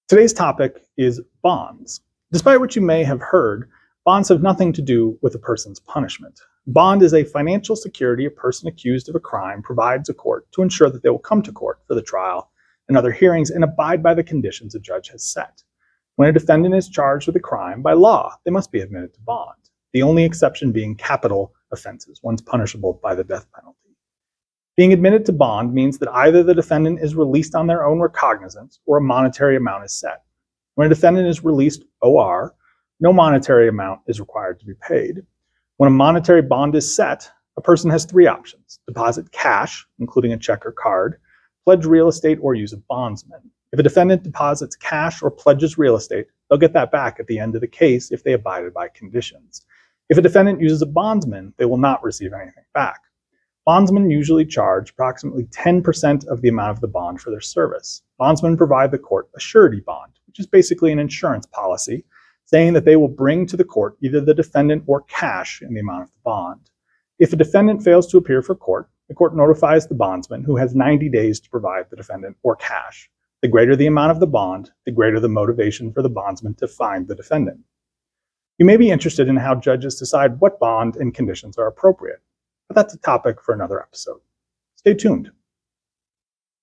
Today's topic is bonds. Despite what you may have heard, bonds have nothing to do with a person's punishment. Bond is a financial security a person accused of a crime provides a court to ensure that they will come to court for the trial and other hearings and abide by the conditions a judge has set. When a defendant is charged with a crime, by law, they must be admitted to bond, the only exception being capital offenses, ones punishable by the death penalty. Being admitted to bond means that either the defendant is released on their own recognizance or a monetary amount is set. When a defendant is released OR, no monetary amount is required to be paid. When a monetary bond is set, a person has three options: deposit cash, including a check or card, pledge real estate, or use a bondsman. If a defendant deposits cash or pledges real estate, they'll get that back at the end of the case if they abided by conditions. If a defendant uses a bondsman, they will not receive anything back. Bondsmen usually charge approximately 10% of the amount of the bond for their service. Bondsmen provide the court a surety bond, which is basically an insurance policy, saying that they will bring to the court either the defendant or cash in the amount of the bond. If a defendant fails to appear for court, the court notifies the bondsman, who has 90 days to provide the defendant or cash. The greater the amount of the bond, the greater the motivation for the bondsman to find the defendant. You may be interested in how judges decide what bond and conditions are appropriate, but that's a topic for another episode. Stay tuned.